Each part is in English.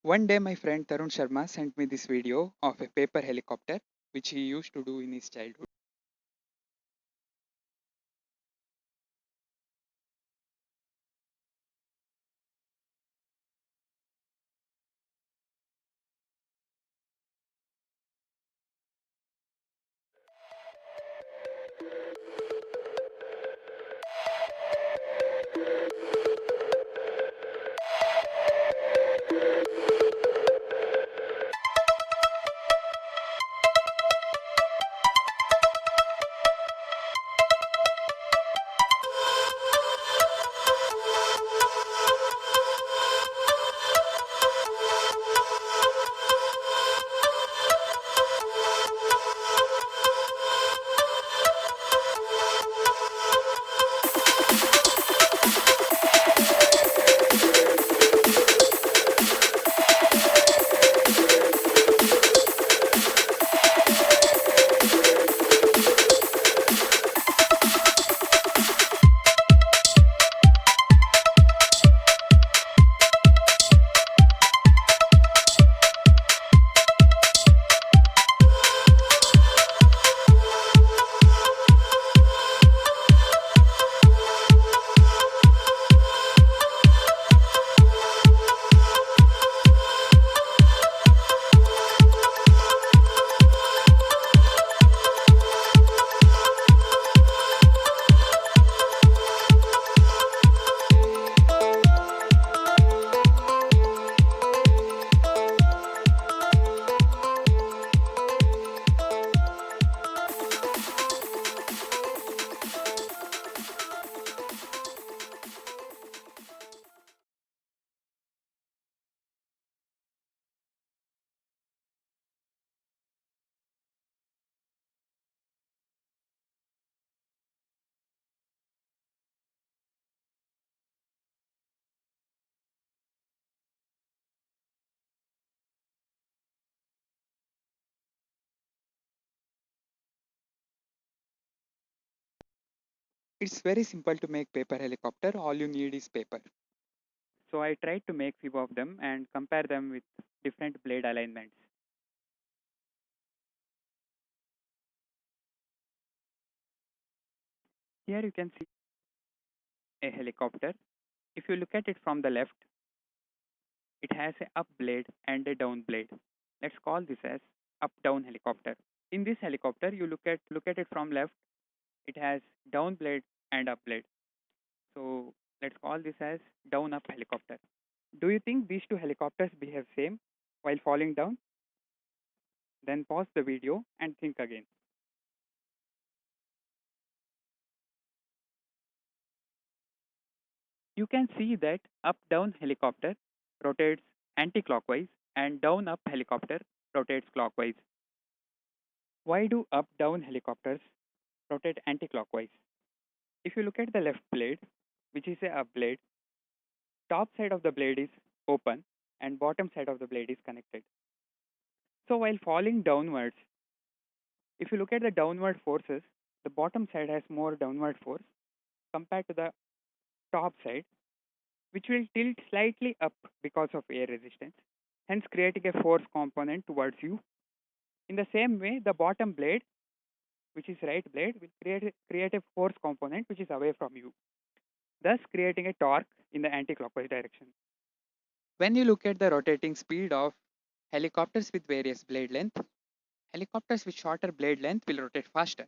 One day my friend Tarun Sharma sent me this video of a paper helicopter which he used to do in his childhood. It's very simple to make paper helicopter, all you need is paper. So I tried to make few of them and compare them with different blade alignments. Here you can see a helicopter. If you look at it from the left, it has a up blade and a down blade. Let's call this as up down helicopter. In this helicopter, you look at it from left, it has down blade and up blade. So let's call this as down up helicopter. Do you think these two helicopters behave same while falling down? Then pause the video and think again. You can see that up down helicopter rotates anti-clockwise and down up helicopter rotates clockwise. Why do up down helicopters rotate anti-clockwise? If you look at the left blade, which is a up blade, top side of the blade is open and bottom side of the blade is connected. So while falling downwards, if you look at the downward forces, the bottom side has more downward force compared to the top side, which will tilt slightly up because of air resistance, hence creating a force component towards you. In the same way, the bottom blade, which is right blade, will create a force component which is away from you, thus creating a torque in the anti-clockwise direction. When you look at the rotating speed of helicopters with various blade length, helicopters with shorter blade length will rotate faster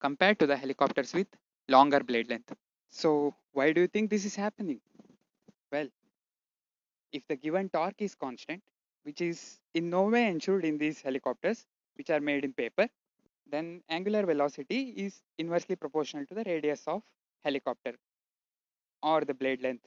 compared to the helicopters with longer blade length. So why do you think this is happening? Well, if the given torque is constant, which is in no way ensured in these helicopters, which are made in paper, then angular velocity is inversely proportional to the radius of helicopter or the blade length.